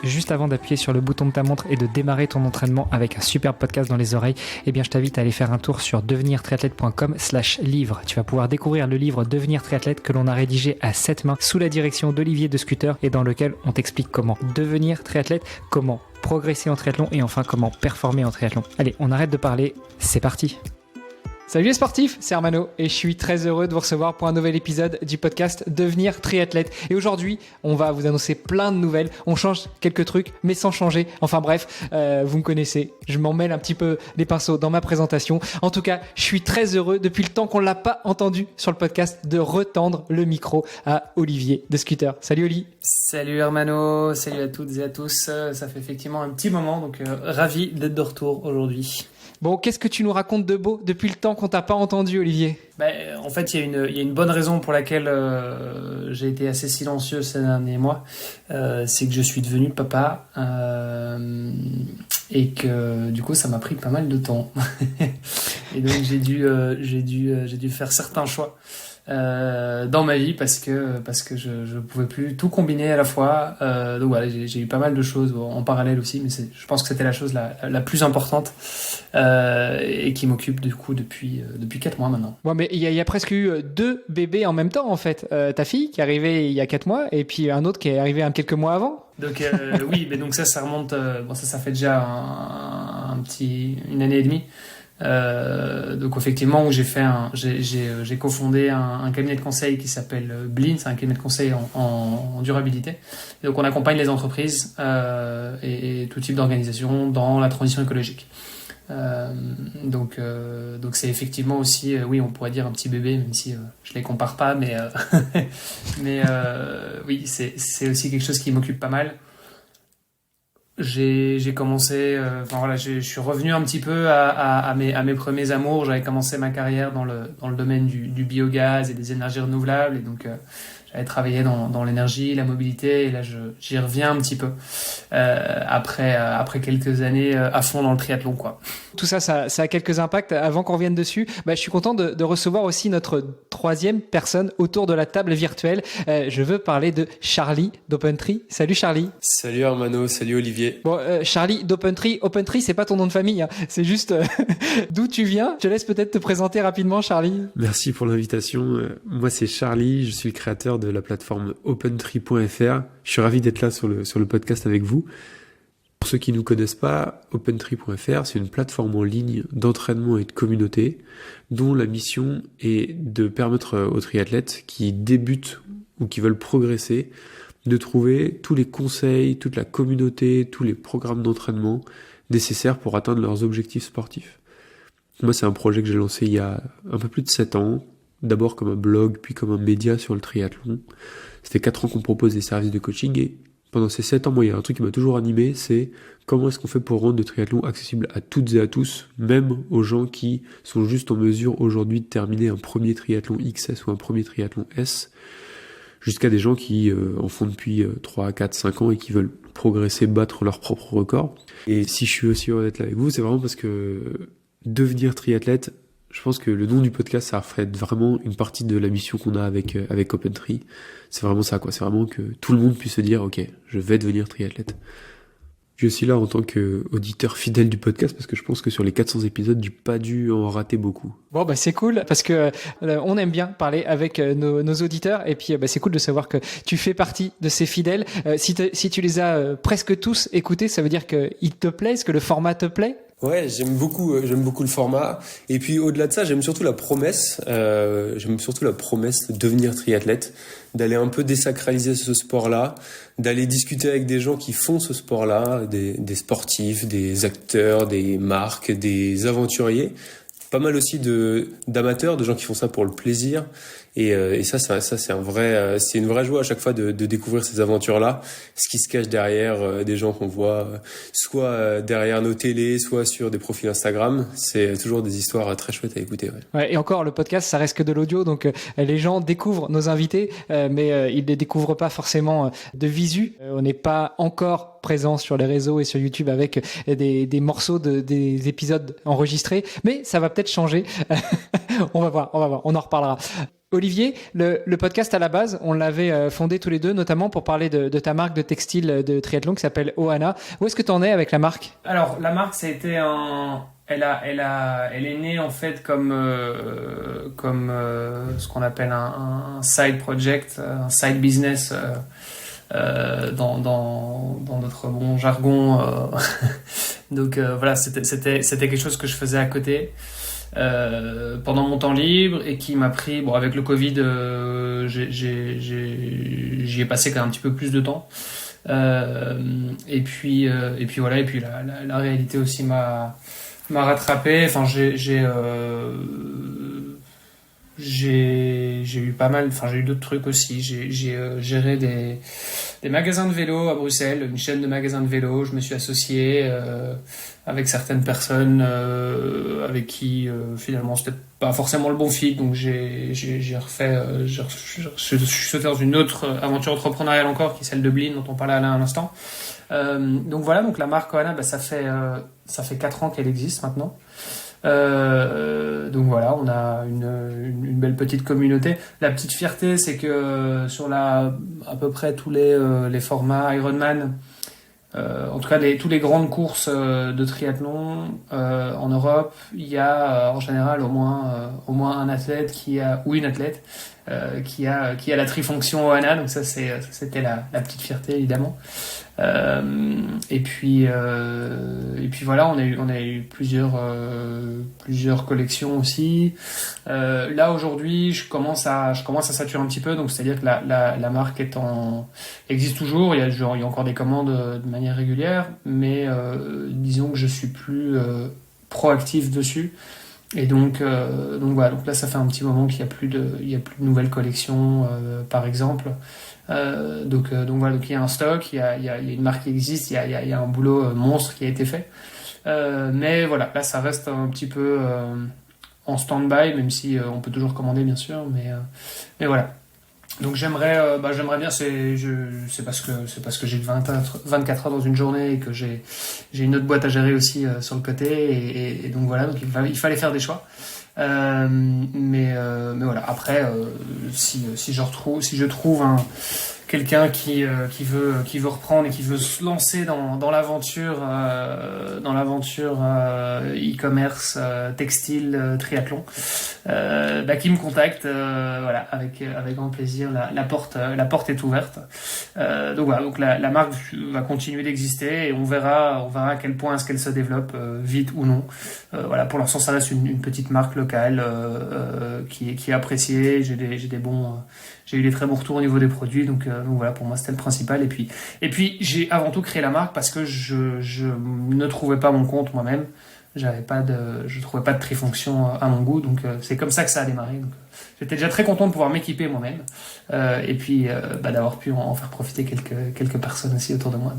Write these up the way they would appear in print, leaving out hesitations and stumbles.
juste avant d'appuyer sur le bouton de ta montre et de démarrer ton entraînement avec un super podcast dans les oreilles, eh bien je t'invite à aller faire un tour sur devenirtriathlète.com/livre. Tu vas pouvoir découvrir le livre Devenir triathlète que l'on a rédigé à 7 mains sous la direction d'Olivier de Scooter et dans lequel on t'explique comment devenir triathlète, comment progresser en triathlon et enfin comment performer en triathlon. Allez, on arrête de parler, c'est parti. Salut les sportifs, c'est Armano et je suis très heureux de vous recevoir pour un nouvel épisode du podcast Devenir triathlète. Et aujourd'hui, on va vous annoncer plein de nouvelles. On change quelques trucs, mais sans changer. Enfin bref, vous me connaissez, je m'en mêle un petit peu les pinceaux dans ma présentation. En tout cas, je suis très heureux, depuis le temps qu'on ne l'a pas entendu sur le podcast, de retendre le micro à Olivier de Scooter. Salut Oli. Salut Armano, salut à toutes et à tous. Ça fait effectivement un petit moment, donc ravi d'être de retour aujourd'hui. Bon, qu'est-ce que tu nous racontes de beau depuis le temps qu'on t'a pas entendu, Olivier ? En fait, il y a une bonne raison pour laquelle j'ai été assez silencieux ces derniers mois. C'est que je suis devenu papa et que du coup, ça m'a pris pas mal de temps. Et donc, j'ai dû faire certains choix dans ma vie parce que je pouvais plus tout combiner à la fois. Donc voilà, j'ai eu pas mal de choses en parallèle aussi, mais je pense que c'était la chose la plus importante et qui m'occupe du coup depuis 4 mois maintenant. Ouais, mais il y a presque eu 2 bébés en même temps en fait. Ta fille qui est arrivée il y a 4 mois et puis un autre qui est arrivé quelques mois avant. Donc oui, mais donc ça remonte. Ça fait déjà une année et demie. Donc effectivement, où j'ai cofondé un cabinet de conseil qui s'appelle Blin, c'est un cabinet de conseil en durabilité. Et donc on accompagne les entreprises et tout type d'organisation dans la transition écologique. Donc c'est effectivement aussi, oui, on pourrait dire un petit bébé, même si je les compare pas, mais oui, c'est aussi quelque chose qui m'occupe pas mal. J'ai commencé, je suis revenu un petit peu à mes premiers amours. J'avais commencé ma carrière dans le domaine du biogaz et des énergies renouvelables, et donc j'avais travaillé dans l'énergie, la mobilité, et là j'y reviens un petit peu après quelques années à fond dans le triathlon, quoi. Tout ça a quelques impacts. Avant qu'on revienne dessus, je suis content de recevoir aussi notre 3e personne autour de la table virtuelle. Je veux parler de Charlie d'Opentree. Salut Charlie. Salut Armano, salut Olivier. Bon, Charlie d'Opentree. Opentree, c'est pas ton nom de famille, hein. C'est juste d'où tu viens. Je te laisse peut-être te présenter rapidement, Charlie. Merci pour l'invitation. Moi, c'est Charlie. Je suis le créateur de la plateforme Opentree.fr. Je suis ravi d'être là sur le podcast avec vous. Pour ceux qui ne nous connaissent pas, Opentree.fr, c'est une plateforme en ligne d'entraînement et de communauté dont la mission est de permettre aux triathlètes qui débutent ou qui veulent progresser de trouver tous les conseils, toute la communauté, tous les programmes d'entraînement nécessaires pour atteindre leurs objectifs sportifs. Moi, c'est un projet que j'ai lancé il y a un peu plus de 7 ans, d'abord comme un blog, puis comme un média sur le triathlon. Ça fait 4 ans qu'on propose des services de coaching et pendant ces 7 ans, moi, il y a un truc qui m'a toujours animé, c'est comment est-ce qu'on fait pour rendre le triathlon accessible à toutes et à tous, même aux gens qui sont juste en mesure aujourd'hui de terminer un premier triathlon XS ou un premier triathlon S, jusqu'à des gens qui en font depuis 3, 4, 5 ans et qui veulent progresser, battre leur propre record. Et si je suis aussi heureux d'être là avec vous, c'est vraiment parce que devenir triathlète, je pense que le nom du podcast, ça reflète vraiment une partie de la mission qu'on a avec Opentree. C'est vraiment ça, quoi. C'est vraiment que tout le monde puisse se dire, ok, je vais devenir triathlète. Je suis là en tant qu'auditeur fidèle du podcast parce que je pense que sur les 400 épisodes, j'ai pas dû en rater beaucoup. Bon, c'est cool parce que on aime bien parler avec nos auditeurs et puis c'est cool de savoir que tu fais partie de ces fidèles. Si tu les as presque tous écoutés, ça veut dire qu'ils te plaisent, que le format te plaît? Ouais, j'aime beaucoup le format. Et puis au-delà de ça, j'aime surtout la promesse. De devenir triathlète, d'aller un peu désacraliser ce sport-là, d'aller discuter avec des gens qui font ce sport-là, des sportifs, des acteurs, des marques, des aventuriers. Pas mal aussi d'amateurs, de gens qui font ça pour le plaisir. Et ça c'est une vraie joie à chaque fois de découvrir ces aventures-là, ce qui se cache derrière des gens qu'on voit soit derrière nos télés, soit sur des profils Instagram. C'est toujours des histoires très chouettes à écouter. Ouais, et encore, le podcast, ça reste que de l'audio, donc les gens découvrent nos invités, mais ils les découvrent pas forcément de visu. On n'est pas encore présent sur les réseaux et sur YouTube avec des morceaux des épisodes enregistrés, mais ça va peut-être changer. On va voir, on en reparlera. Olivier, le podcast à la base, on l'avait fondé tous les deux, notamment pour parler de ta marque de textile de triathlon qui s'appelle Ohana. Où est-ce que tu en es avec la marque ? Alors, la marque, ça a été elle est née en fait comme ce qu'on appelle un side project, un side business dans notre bon jargon. Donc voilà, c'était quelque chose que je faisais à côté pendant mon temps libre et qui m'a pris. Bon, avec le Covid, j'y ai passé quand même un petit peu plus de temps. Et puis voilà, et puis la réalité aussi m'a rattrapé. Enfin, j'ai eu pas mal, enfin j'ai eu d'autres trucs aussi. J'ai géré des magasins de vélo à Bruxelles, une chaîne de magasins de vélo. Je me suis associé avec certaines personnes avec qui finalement c'était pas forcément le bon fit, donc j'ai refait, je suis sauté dans une autre aventure entrepreneuriale encore, qui est celle de Blin dont on parlait à l'instant. Donc voilà, donc la marque Ohana, ça fait 4 ans qu'elle existe maintenant. Donc voilà, on a une belle petite communauté. La petite fierté, c'est que sur à peu près tous les formats Ironman, en tout cas toutes les grandes courses de triathlon en Europe, il y a en général au moins un athlète ou une athlète qui a la trifonction Ohana. Donc ça c'était la petite fierté évidemment. Et puis voilà, on a eu plusieurs collections aussi. Là aujourd'hui, je commence à saturer un petit peu, donc c'est-à-dire que la marque existe toujours. Il y a encore des commandes de manière régulière, mais disons que je suis plus proactif dessus. Et donc voilà, donc là ça fait un petit moment qu'il y a plus de nouvelles collections par exemple. Donc voilà, donc il y a un stock, il y a une marque qui existe, il y a un boulot monstre qui a été fait. Mais voilà, là ça reste un petit peu en stand-by, même si on peut toujours commander bien sûr, mais voilà. Donc j'aimerais bien, c'est parce que j'ai 24 heures dans une journée et que j'ai une autre boîte à gérer aussi sur le côté, et donc voilà, donc il fallait faire des choix. Mais voilà, après si je trouve quelqu'un qui veut reprendre et qui veut se lancer dans l'aventure e-commerce, textile, triathlon, qui me contacte, voilà, avec grand plaisir. La porte est ouverte. Donc voilà, donc la marque va continuer d'exister et on verra à quel point est-ce qu'elle se développe, vite ou non. Voilà, pour l'instant ça reste une petite marque locale qui est appréciée. J'ai eu des très bons retours au niveau des produits, donc voilà, pour moi c'était le principal. Et puis j'ai avant tout créé la marque parce que je ne trouvais pas mon compte moi-même. Je trouvais pas de trifonction à mon goût, donc c'est comme ça que ça a démarré. Donc j'étais déjà très content de pouvoir m'équiper moi-même, et puis d'avoir pu en faire profiter quelques personnes aussi autour de moi.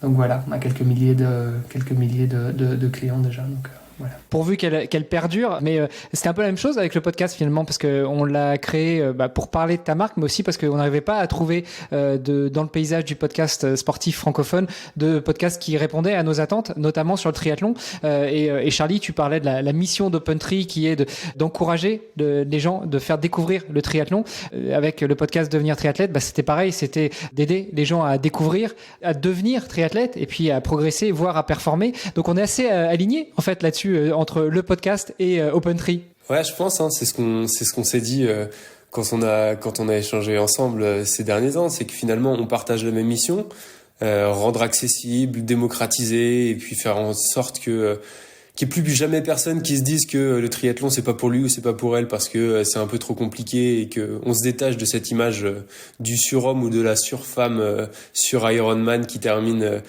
Donc voilà, on a quelques milliers de clients déjà. Donc voilà. Pourvu qu'elle perdure, mais c'était un peu la même chose avec le podcast finalement, parce que on l'a créé pour parler de ta marque, mais aussi parce qu'on n'arrivait pas à trouver dans le paysage du podcast sportif francophone de podcasts qui répondaient à nos attentes, notamment sur le triathlon. Et Charlie, tu parlais de la mission d'Opentree qui est d'encourager les gens, de faire découvrir le triathlon. Avec le podcast Devenir triathlète, c'était pareil, c'était d'aider les gens à découvrir, à devenir triathlète et puis à progresser, voire à performer. Donc on est assez alignés en fait là-dessus, entre le podcast et Opentree. Ouais, je pense, c'est ce qu'on s'est dit quand on a échangé ensemble ces derniers temps, c'est que finalement on partage la même mission, rendre accessible, démocratiser, et puis faire en sorte qu'il n'y ait plus jamais personne qui se dise que le triathlon c'est pas pour lui ou c'est pas pour elle parce que c'est un peu trop compliqué, et que on se détache de cette image du surhomme ou de la surfemme sur Ironman qui termine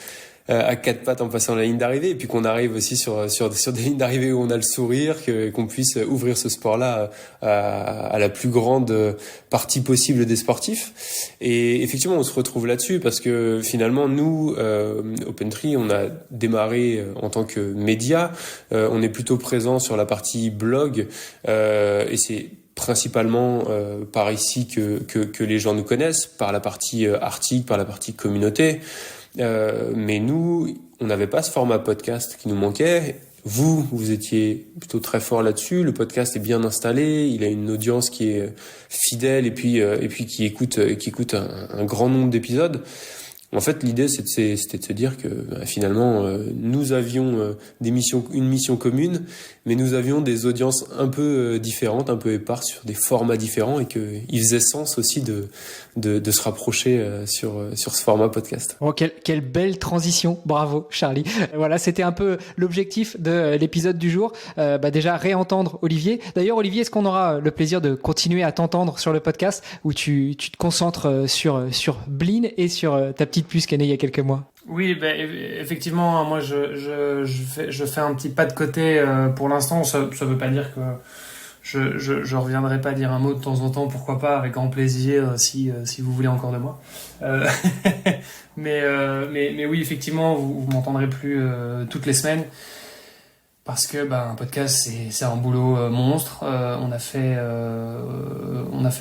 à 4 pattes en passant la ligne d'arrivée, et puis qu'on arrive aussi sur des lignes d'arrivée où on a le sourire, qu'on puisse ouvrir ce sport-là à la plus grande partie possible des sportifs. Et effectivement, on se retrouve là-dessus parce que finalement, nous, Opentree, on a démarré en tant que média. On est plutôt présent sur la partie blog, et c'est principalement par ici que les gens nous connaissent, par la partie article, par la partie communauté. Mais nous, on n'avait pas ce format podcast qui nous manquait, vous étiez plutôt très fort là-dessus. Le podcast est bien installé, il a une audience qui est fidèle et puis qui écoute un grand nombre d'épisodes. En fait, l'idée c'était de se dire que finalement nous avions une mission commune, mais nous avions des audiences un peu différentes, un peu éparses sur des formats différents, et que il faisait sens aussi de se rapprocher sur ce format podcast. Oh, quelle belle transition, bravo Charlie. Voilà, c'était un peu l'objectif de l'épisode du jour. Déjà réentendre Olivier. D'ailleurs Olivier, est-ce qu'on aura le plaisir de continuer à t'entendre sur le podcast, où tu te concentres sur Bleen et sur ta petite puce qui est née il y a quelques mois? Oui, effectivement, moi je fais un petit pas de côté pour l'instant. Ça veut pas dire que je reviendrai pas dire un mot de temps en temps, pourquoi pas, avec grand plaisir, si vous voulez encore de moi. Mais oui, effectivement, vous m'entendrez plus toutes les semaines. Parce que un podcast c'est un boulot monstre. On a fait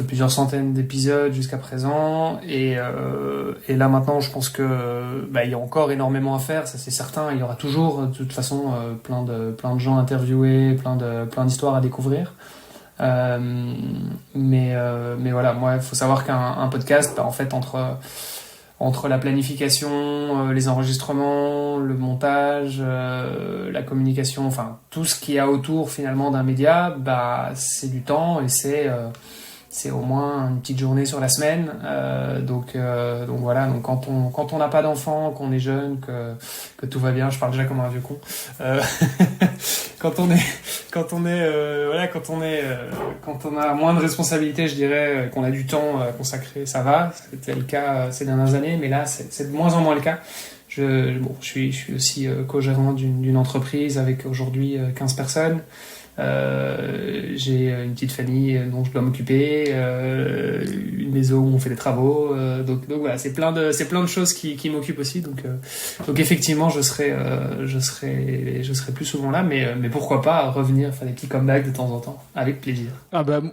plusieurs centaines d'épisodes jusqu'à présent, et là maintenant je pense que il y a encore énormément à faire, ça c'est certain. Il y aura toujours de toute façon plein de gens interviewés, plein d'histoires à découvrir. Mais voilà, moi il faut savoir qu'un podcast, en fait, entre la planification, les enregistrements, le montage, la communication, enfin tout ce qu'il y a autour finalement d'un média, c'est du temps, et c'est au moins une petite journée sur la semaine. Donc voilà, donc quand on n'a pas d'enfants, qu'on est jeune, que tout va bien, je parle déjà comme un vieux con. Quand on a moins de responsabilités, je dirais, qu'on a du temps à consacrer, ça va. C'était le cas ces dernières années, mais là c'est de moins en moins le cas. Je suis aussi co-gérant d'une entreprise avec aujourd'hui 15 personnes. J'ai une petite famille dont je dois m'occuper, une maison où on fait des travaux, donc voilà, c'est plein de choses qui m'occupent aussi, donc effectivement je serai plus souvent là, mais pourquoi pas revenir faire des petits comebacks de temps en temps, avec plaisir.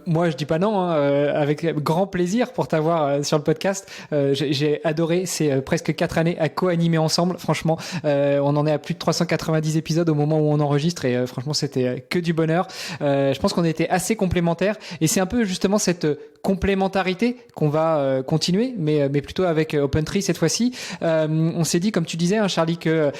Moi je dis pas non, avec grand plaisir pour t'avoir sur le podcast. J'ai adoré ces presque 4 années à co-animer ensemble, franchement. On en est à plus de 390 épisodes au moment où on enregistre, et franchement c'était que du bonheur. Je pense qu'on était assez complémentaires, et c'est un peu justement cette complémentarité qu'on va continuer, mais plutôt avec OpenTree cette fois-ci. On s'est dit, comme tu disais, Charlie, que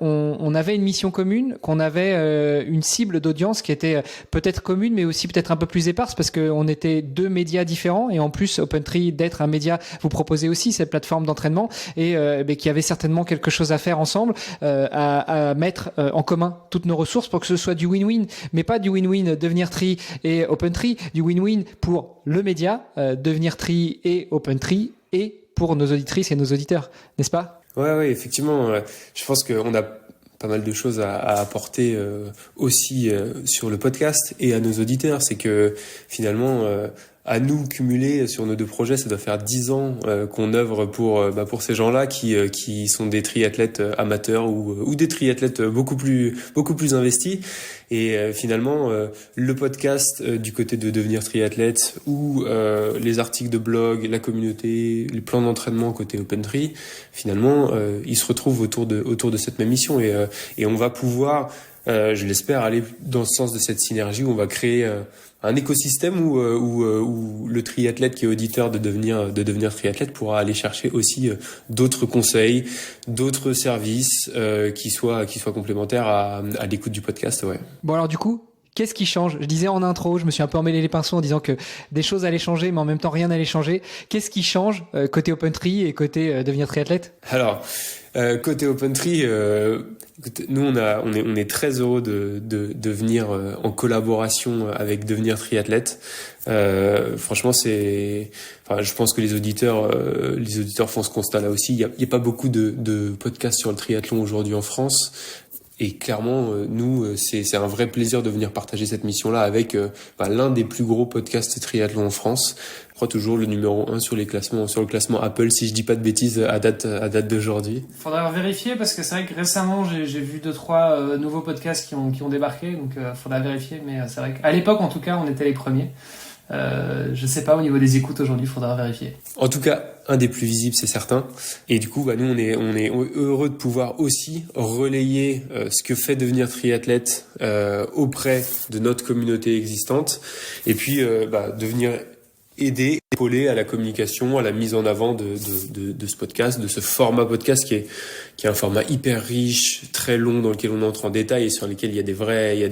on avait une mission commune, qu'on avait une cible d'audience qui était peut-être commune, mais aussi peut-être un peu plus éparse, parce qu'on était 2 médias différents, et en plus OpenTree, d'être un média, vous proposez aussi cette plateforme d'entraînement, et qu'il y avait certainement quelque chose à faire ensemble, à mettre en commun toutes nos ressources pour que ce soit du win-win, mais pas du win-win Devenir Tree et OpenTree, du win-win pour le média, Devenir Tree et OpenTree, et pour nos auditrices et nos auditeurs, n'est-ce pas? Ouais, effectivement. Je pense qu'on a pas mal de choses à apporter aussi sur le podcast et à nos auditeurs. C'est que finalement, à nous cumuler sur nos 2 projets, ça doit faire 10 ans qu'on œuvre pour ces gens-là qui sont des triathlètes amateurs ou des triathlètes beaucoup plus investis. Et finalement, le podcast du côté de Devenir Triathlète, ou les articles de blog, la communauté, les plans d'entraînement côté OpenTree, finalement, ils se retrouvent autour de cette même mission, et on va pouvoir, je l'espère, aller dans le sens de cette synergie où on va créer un écosystème où le triathlète qui est auditeur de devenir triathlète pourra aller chercher aussi d'autres conseils, d'autres services qui soient complémentaires à l'écoute du podcast. Ouais. Bon, alors du coup, qu'est-ce qui change? Je disais en intro, je me suis un peu emmêlé les pinceaux en disant que des choses allaient changer, mais en même temps rien n'allait changer. Qu'est-ce qui change côté OpenTree et côté Devenir Triathlète? Alors, côté OpenTree, nous on est très heureux de venir en collaboration avec Devenir Triathlète. Franchement, je pense que les auditeurs font ce constat là aussi. Il y a pas beaucoup de podcasts sur le triathlon aujourd'hui en France. Et clairement, nous, c'est un vrai plaisir de venir partager cette mission-là avec l'un des plus gros podcasts triathlon en France. Je crois toujours le numéro 1 sur le classement Apple, si je dis pas de bêtises, à date d'aujourd'hui. Faudra vérifier, parce que c'est vrai que récemment, j'ai vu 2-3 nouveaux podcasts qui ont débarqué, donc faudra vérifier. Mais c'est vrai qu'à l'époque, en tout cas, on était les premiers. Je sais pas, au niveau des écoutes aujourd'hui, il faudra vérifier. En tout cas, un des plus visibles, c'est certain. Et du coup, nous, on est heureux de pouvoir aussi relayer ce que fait devenir triathlète auprès de notre communauté existante. Et puis, de venir aider, épauler à la communication, à la mise en avant de ce podcast, de ce format podcast qui est un format hyper riche, très long, dans lequel on entre en détail et sur lequel il y a des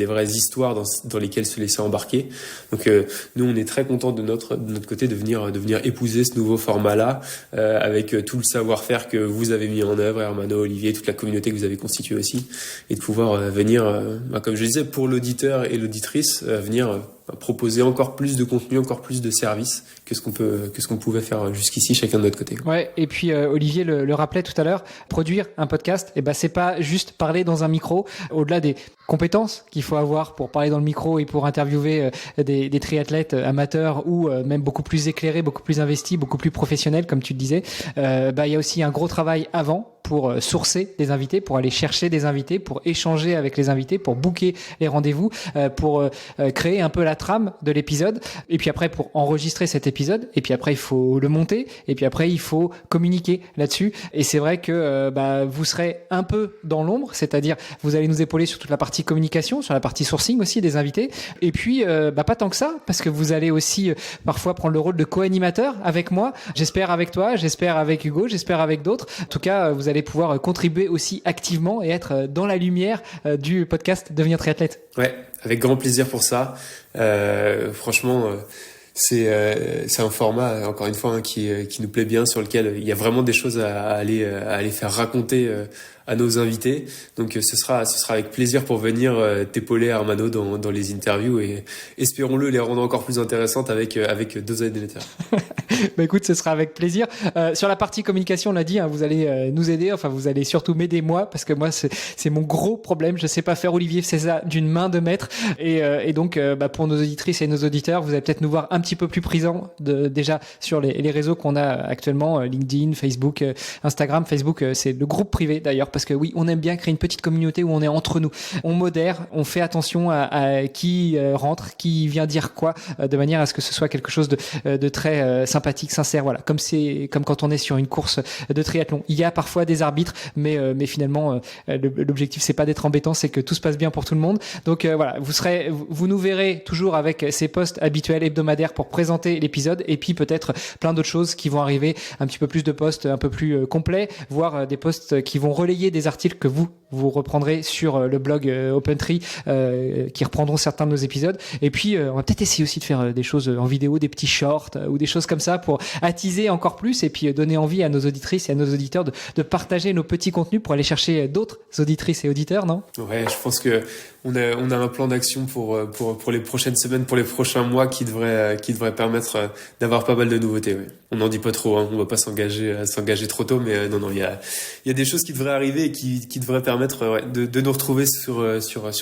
vraies histoires dans lesquelles se laisser embarquer. Donc nous, on est très contents de notre côté de venir épouser ce nouveau format-là avec tout le savoir-faire que vous avez mis en œuvre, Hermano, Olivier, toute la communauté que vous avez constituée aussi, et de pouvoir venir, comme je disais, pour l'auditeur et l'auditrice, venir proposer encore plus de contenu, encore plus de services que ce qu'on pouvait faire jusqu'ici, chacun de notre côté. Ouais, et puis Olivier le rappelait tout à l'heure, produire un podcast, c'est pas juste parler dans un micro. Au-delà des compétences qu'il faut avoir pour parler dans le micro et pour interviewer des triathlètes amateurs ou même beaucoup plus éclairés, beaucoup plus investis, beaucoup plus professionnels, comme tu le disais, il y a aussi un gros travail avant pour sourcer des invités, pour aller chercher des invités, pour échanger avec les invités, pour booker les rendez-vous, pour créer un peu la trame de l'épisode, et puis après pour enregistrer cet épisode, et puis après il faut le monter, et puis après il faut communiquer là-dessus. Et c'est vrai que vous serez un peu dans l'ombre, c'est-à-dire vous allez nous épauler sur toute la partie communication, sur la partie sourcing aussi des invités, et puis pas tant que ça, parce que vous allez aussi parfois prendre le rôle de co-animateur avec moi, j'espère avec toi, j'espère avec Hugo, j'espère avec d'autres. En tout cas, vous allez pouvoir contribuer aussi activement et être dans la lumière du podcast Devenir triathlète. Ouais, avec grand plaisir pour ça. Franchement, c'est un format, encore une fois, qui nous plaît bien, sur lequel il y a vraiment des choses à aller faire raconter à nos invités. Donc ce sera avec plaisir pour venir t'épauler, Hermano, dans les interviews, et espérons-le les rendre encore plus intéressantes avec deux animateurs. Écoute, ce sera avec plaisir. Sur la partie communication, on l'a dit, vous allez nous aider, enfin vous allez surtout m'aider moi, parce que moi c'est mon gros problème, je sais pas faire. Olivier, c'est ça d'une main de maître, et donc pour nos auditrices et nos auditeurs, vous allez peut-être nous voir un petit peu plus présents déjà sur les réseaux qu'on a actuellement, LinkedIn, Facebook, Instagram. Facebook, c'est le groupe privé d'ailleurs, parce que oui, on aime bien créer une petite communauté où on est entre nous, on modère, on fait attention à qui rentre, qui vient dire quoi, de manière à ce que ce soit quelque chose de très sympathique, sincère, voilà, comme quand on est sur une course de triathlon. Il y a parfois des arbitres, mais finalement l'objectif c'est pas d'être embêtant, c'est que tout se passe bien pour tout le monde. Donc voilà, vous nous verrez toujours avec ces posts habituels hebdomadaires pour présenter l'épisode, et puis peut-être plein d'autres choses qui vont arriver, un petit peu plus de posts un peu plus complets, voire des posts qui vont relayer des articles que vous reprendrez sur le blog OpenTree, qui reprendront certains de nos épisodes. Et puis on va peut-être essayer aussi de faire des choses en vidéo, des petits shorts ou des choses comme ça pour attiser encore plus, et puis donner envie à nos auditrices et à nos auditeurs de partager nos petits contenus pour aller chercher d'autres auditrices et auditeurs, non ? Ouais, je pense que on a un plan d'action pour les prochaines semaines, pour les prochains mois, qui devrait permettre d'avoir pas mal de nouveautés. Ouais. On n'en dit pas trop, on va pas s'engager trop tôt, mais non, il y a des choses qui devraient arriver et qui devraient permettre de nous retrouver sur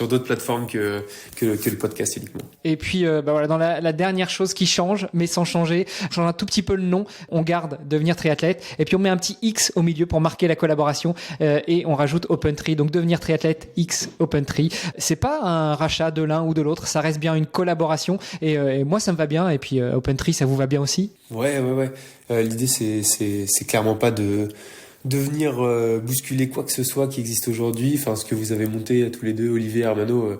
d'autres plateformes que le podcast uniquement. Et puis voilà, dans la dernière chose qui change, mais sans changer, on change un tout petit peu le nom, on garde Devenir triathlète, et puis on met un petit X au milieu pour marquer la collaboration, et on rajoute OpenTree, donc Devenir triathlète X OpenTree. C'est pas un rachat de l'un ou de l'autre, ça reste bien une collaboration, et moi ça me va bien, et puis OpenTree, ça vous va bien aussi ? Ouais. L'idée c'est clairement pas de venir bousculer quoi que ce soit qui existe aujourd'hui. Enfin, ce que vous avez monté tous les deux, Olivier et Hermano,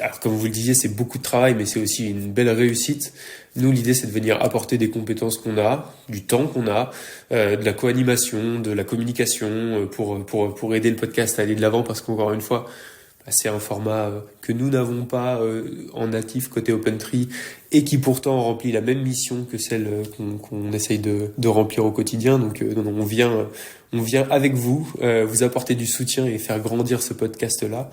alors comme vous le disiez, c'est beaucoup de travail, mais c'est aussi une belle réussite. Nous, l'idée, c'est de venir apporter des compétences qu'on a, du temps qu'on a, de la co-animation, de la communication, pour aider le podcast à aller de l'avant, parce qu'encore une fois, c'est un format que nous n'avons pas en natif côté OpenTree, et qui pourtant remplit la même mission que celle qu'on essaye de remplir au quotidien. Donc on vient avec vous apporter du soutien et faire grandir ce podcast-là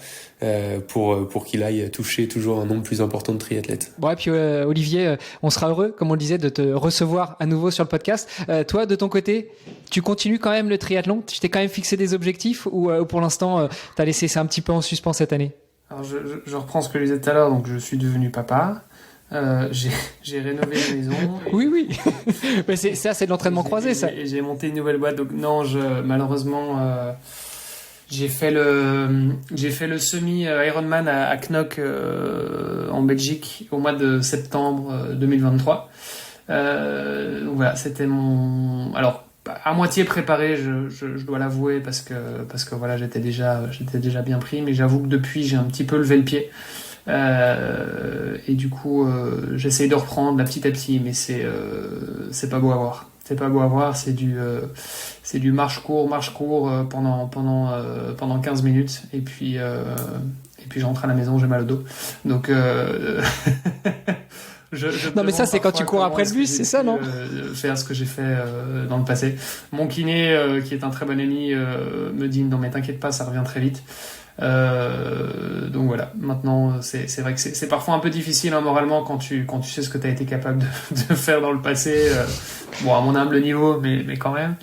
pour qu'il aille toucher toujours un nombre plus important de triathlètes. Bon, et puis Olivier, on sera heureux, comme on le disait, de te recevoir à nouveau sur le podcast. Toi, de ton côté, tu continues quand même le triathlon ? Tu t'es quand même fixé des objectifs, ou pour l'instant, t'as laissé ça un petit peu en suspens cette année ? Alors je reprends ce que je disais tout à l'heure, donc je suis devenu papa. J'ai rénové la maison. Oui. Mais c'est de l'entraînement croisé, ça. J'ai monté une nouvelle boîte, donc non, malheureusement, J'ai fait le semi Ironman à Knock en Belgique au mois de septembre 2023. Donc voilà, c'était alors à moitié préparé, je dois l'avouer, parce que voilà, j'étais déjà bien pris, mais j'avoue que depuis j'ai un petit peu levé le pied. Et du coup j'essaye de reprendre petit à petit, mais c'est pas beau à voir. C'est pas beau à voir, c'est du marche-cours pendant 15 minutes, et puis je rentre à la maison, j'ai mal au dos. Donc non, mais ça, c'est quand tu cours après le bus, c'est ça, non? Faire ce que j'ai fait dans le passé. Mon kiné, qui est un très bon ami, me dit non mais t'inquiète pas, ça revient très vite. Donc voilà, maintenant c'est vrai que c'est parfois un peu difficile, hein, moralement, quand tu sais ce que tu as été capable de faire dans le passé, bon, à mon humble niveau, mais quand même,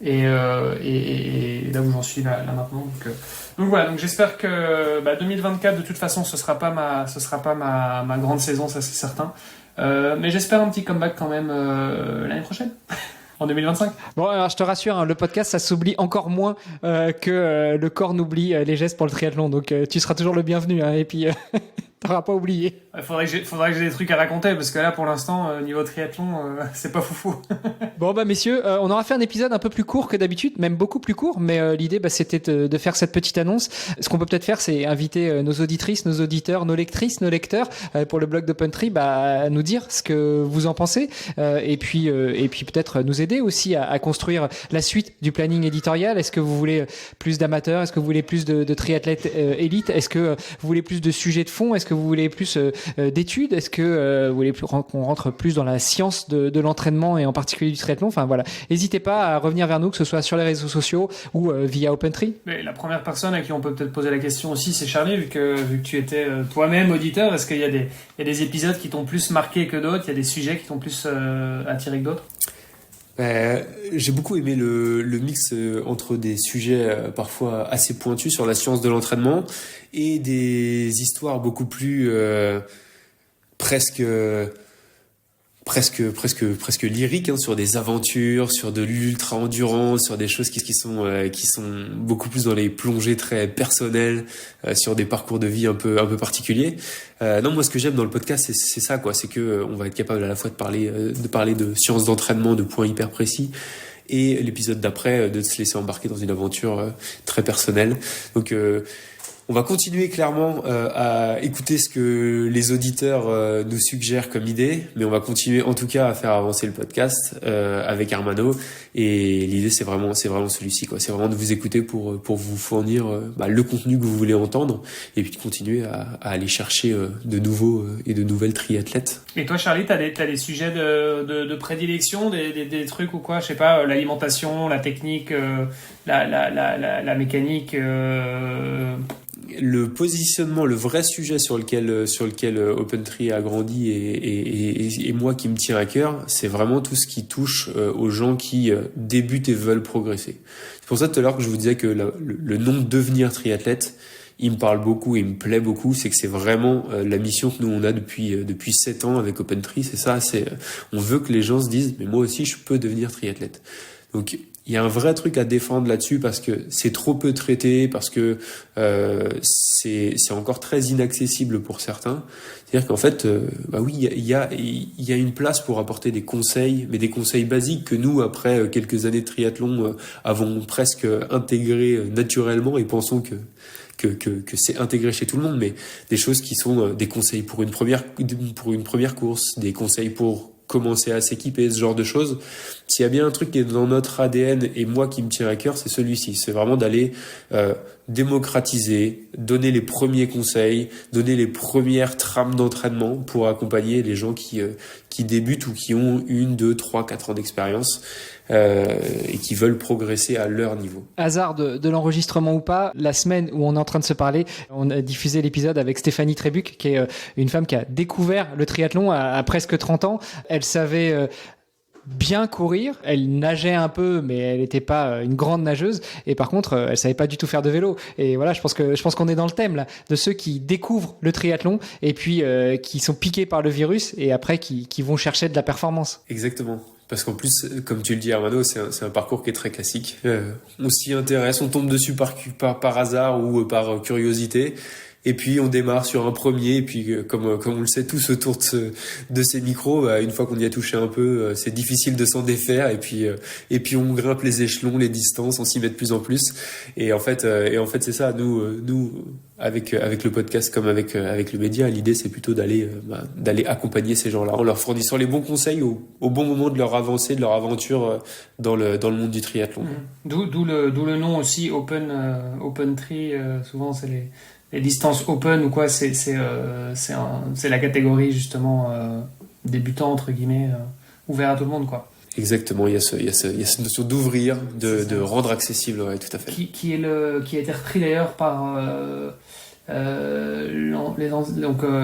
et là où j'en suis là maintenant, donc voilà, donc j'espère que 2024 de toute façon ce sera pas ma grande saison, ça c'est certain, mais j'espère un petit comeback quand même l'année prochaine. En 2025. Bon, alors je te rassure, hein, le podcast, ça s'oublie encore moins que le corps n'oublie les gestes pour le triathlon. Donc tu seras toujours le bienvenu, hein, et puis t'auras pas oublié. Il faudrait que j'ai des trucs à raconter, parce que là, pour l'instant, niveau triathlon, c'est pas foufou. Bon, messieurs, on aura fait un épisode un peu plus court que d'habitude, même beaucoup plus court, mais l'idée, c'était de faire cette petite annonce. Ce qu'on peut peut-être faire, c'est inviter nos auditrices, nos auditeurs, nos lectrices, nos lecteurs, pour le blog d'OpenTree, à nous dire ce que vous en pensez, et puis peut-être nous aider aussi à construire la suite du planning éditorial. Est-ce que vous voulez plus d'amateurs? Est-ce que vous voulez plus de triathlètes élites? Est-ce que vous voulez plus de sujets de fond? Est-ce que vous voulez plus d'études? Est-ce que vous voulez qu'on rentre plus dans la science de l'entraînement, et en particulier du triathlon? Enfin voilà, n'hésitez pas à revenir vers nous, que ce soit sur les réseaux sociaux ou via OpenTree. Mais la première personne à qui on peut peut-être poser la question aussi, c'est Charlie, vu que tu étais toi-même auditeur. Est-ce qu'il y a des épisodes qui t'ont plus marqué que d'autres? Il y a des sujets qui t'ont plus attiré que d'autres? J'ai beaucoup aimé le mix entre des sujets parfois assez pointus sur la science de l'entraînement et des histoires beaucoup plus presque lyriques, hein, sur des aventures, sur de l'ultra endurance, sur des choses qui sont beaucoup plus dans les plongées très personnelles, sur des parcours de vie un peu particuliers. Non, moi ce que j'aime dans le podcast, c'est ça, quoi, c'est que on va être capable à la fois de parler de sciences d'entraînement, de points hyper précis, et l'épisode d'après de se laisser embarquer dans une aventure très personnelle. Donc on va continuer clairement à écouter ce que les auditeurs nous suggèrent comme idée, mais on va continuer en tout cas à faire avancer le podcast avec Armano. Et l'idée, c'est vraiment celui-ci, quoi. C'est vraiment de vous écouter pour vous fournir le contenu que vous voulez entendre, et puis de continuer à aller chercher de nouveaux et de nouvelles triathlètes. Et toi, Charlie, t'as des sujets de prédilection, des trucs ou quoi? Je sais pas, l'alimentation, la technique, la mécanique. Le positionnement, le vrai sujet sur lequel OpenTree a grandi et moi qui me tient à cœur, c'est vraiment tout ce qui touche aux gens qui débutent et veulent progresser. C'est pour ça tout à l'heure que je vous disais que le nom devenir triathlète, il me parle beaucoup et il me plaît beaucoup. C'est que c'est vraiment la mission que nous on a depuis 7 ans avec OpenTree. C'est ça, on veut que les gens se disent mais moi aussi je peux devenir triathlète. Donc il y a un vrai truc à défendre là-dessus, parce que c'est trop peu traité, parce que c'est encore très inaccessible pour certains. C'est-à-dire qu'en fait, oui, il y a une place pour apporter des conseils, mais des conseils basiques que nous, après quelques années de triathlon, avons presque intégrés naturellement, et pensons que c'est intégré chez tout le monde, mais des choses qui sont des conseils pour une première course, des conseils pour commencer à s'équiper, ce genre de choses. S'il y a bien un truc qui est dans notre ADN, et moi qui me tient à cœur, c'est celui-ci. C'est vraiment d'aller démocratiser, donner les premiers conseils, donner les premières trames d'entraînement pour accompagner les gens qui débutent ou qui ont 1, 2, 3, 4 ans d'expérience et qui veulent progresser à leur niveau. Hasard de l'enregistrement ou pas, la semaine où on est en train de se parler, on a diffusé l'épisode avec Stéphanie Trébuc, qui est une femme qui a découvert le triathlon à presque 30 ans. Elle savait bien courir, elle nageait un peu, mais elle n'était pas une grande nageuse, et par contre elle savait pas du tout faire de vélo. Et voilà, je pense qu'on est dans le thème là, de ceux qui découvrent le triathlon et puis qui sont piqués par le virus, et après qui vont chercher de la performance. Exactement. Parce qu'en plus, comme tu le dis, Armano, c'est un parcours qui est très classique. On s'y intéresse, on tombe dessus par hasard ou par curiosité. Et puis on démarre sur un premier, et puis comme on le sait tous autour de ces micros, une fois qu'on y a touché un peu, c'est difficile de s'en défaire. Et puis on grimpe les échelons, les distances, on s'y met de plus en plus. Et en fait c'est ça. Nous avec le podcast comme avec le média, l'idée c'est plutôt d'aller accompagner ces gens-là en leur fournissant les bons conseils au bon moment de leur avancée, de leur aventure dans le monde du triathlon. D'où le nom aussi Open Tri. Souvent c'est les distances open ou quoi, c'est la catégorie justement débutant entre guillemets, ouvert à tout le monde quoi. Exactement, il y a cette notion d'ouvrir, de rendre accessible, ouais, tout à fait. Qui a été repris d'ailleurs par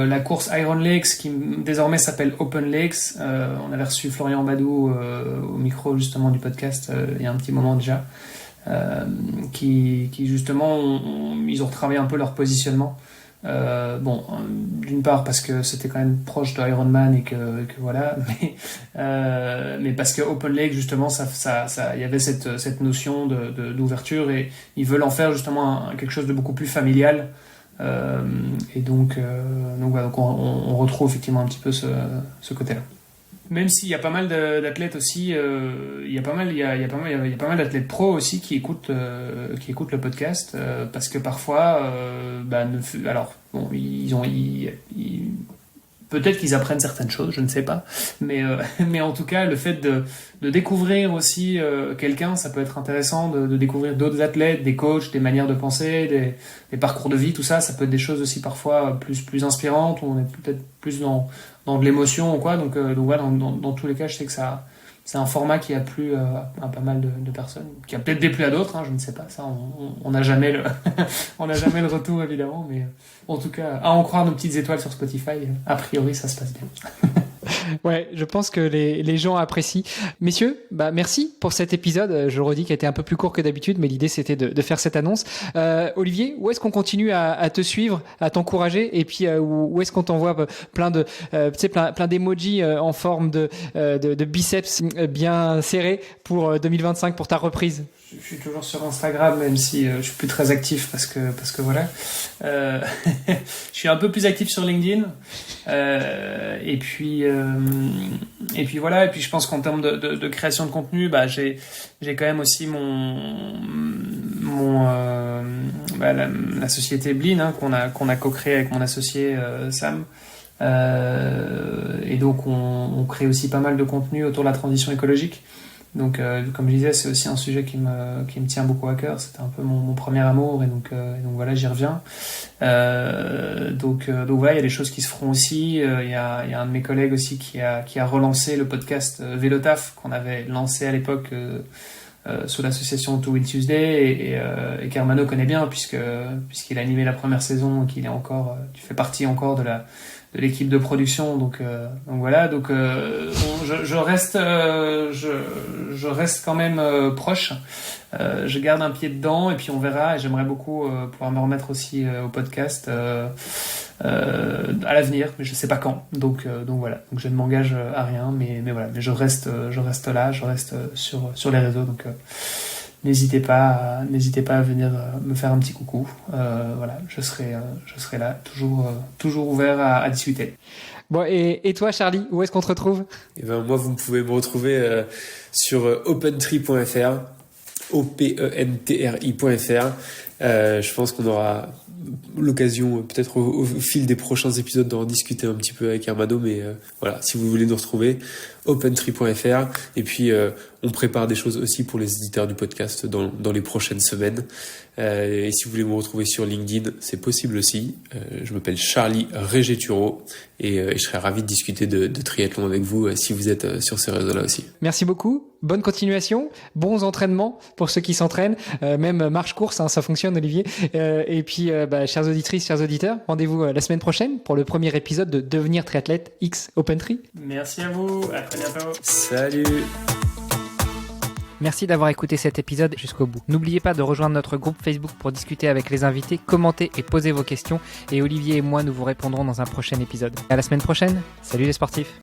la course Iron Lakes qui désormais s'appelle Open Lakes. On avait reçu Florian Badou au micro justement du podcast il y a un petit moment déjà. Qui justement ils ont retravaillé un peu leur positionnement, d'une part parce que c'était quand même proche de Ironman et que voilà, mais parce que Open Lake justement ça il y avait cette notion d'ouverture et ils veulent en faire justement quelque chose de beaucoup plus familial, et donc on retrouve effectivement un petit peu ce côté-là. Même s'il y a pas mal d'athlètes aussi, il y a pas mal d'athlètes pros aussi qui écoutent le podcast, parce que parfois, peut-être qu'ils apprennent certaines choses, je ne sais pas, mais en tout cas, le fait de découvrir aussi quelqu'un, ça peut être intéressant de découvrir d'autres athlètes, des coachs, des manières de penser, des parcours de vie, tout ça, ça peut être des choses aussi parfois plus inspirantes, où on est peut-être plus dans de l'émotion ou quoi, donc voilà, dans tous les cas, je sais que c'est un format qui a plu à pas mal de personnes, qui a peut-être déplu à d'autres, je ne sais pas, ça on n'a jamais le on n'a jamais le retour évidemment, mais en tout cas, à en croire nos petites étoiles sur Spotify, a priori ça se passe bien. Ouais, je pense que les gens apprécient. Messieurs, merci pour cet épisode. Je le redis, qui a été un peu plus court que d'habitude, mais l'idée c'était de faire cette annonce. Olivier, où est-ce qu'on continue à te suivre, à t'encourager, et puis où est-ce qu'on t'envoie plein d'emojis en forme de biceps bien serrés pour 2025 pour ta reprise? Je suis toujours sur Instagram, même si je suis plus très actif parce que voilà. Je suis un peu plus actif sur LinkedIn. Et puis voilà. Et puis je pense qu'en termes de création de contenu, j'ai quand même aussi la société Blin, qu'on a co-créé avec mon associé Sam. Et donc on crée aussi pas mal de contenu autour de la transition écologique. Donc comme je disais, c'est aussi un sujet qui me tient beaucoup à cœur. C'était un peu mon premier amour, et donc voilà, j'y reviens. Donc voilà, il y a des choses qui se feront aussi. Il y a un de mes collègues aussi qui a relancé le podcast Vélotaf qu'on avait lancé à l'époque sous l'association Two Wheel Tuesday, et qu'Armano connaît bien puisqu'il a animé la première saison, qu'il est encore, tu fais partie encore de l'équipe de production, donc voilà, je reste quand même proche. Je garde un pied dedans, et puis on verra, et j'aimerais beaucoup pouvoir me remettre aussi au podcast à l'avenir, mais je sais pas quand. Donc voilà, donc je ne m'engage à rien, mais voilà, mais je reste là, je reste sur les réseaux, donc n'hésitez pas à venir me faire un petit coucou. Voilà, je serai là, toujours ouvert à discuter. Bon, et toi, Charlie, où est-ce qu'on te retrouve? Moi, vous pouvez me retrouver sur opentri.fr, opentri.fr. Je pense qu'on aura l'occasion, peut-être au fil des prochains épisodes, d'en discuter un petit peu avec Armano, mais voilà, si vous voulez nous retrouver, opentri.fr. Et puis on prépare des choses aussi pour les éditeurs du podcast dans les prochaines semaines. Et si vous voulez me retrouver sur LinkedIn, c'est possible aussi. Je m'appelle Charlie Régeturo, et je serais ravi de discuter de triathlon avec vous si vous êtes sur ces réseaux-là aussi. Merci beaucoup. Bonne continuation, bons entraînements pour ceux qui s'entraînent, même marche-course, ça fonctionne, Olivier. Et puis, chères auditrices, chers auditeurs, rendez-vous la semaine prochaine pour le premier épisode de Devenir triathlète X Open Tri. Merci à vous, à très bientôt. Salut. Merci d'avoir écouté cet épisode jusqu'au bout. N'oubliez pas de rejoindre notre groupe Facebook pour discuter avec les invités, commenter et poser vos questions. Et Olivier et moi, nous vous répondrons dans un prochain épisode. À la semaine prochaine. Salut les sportifs.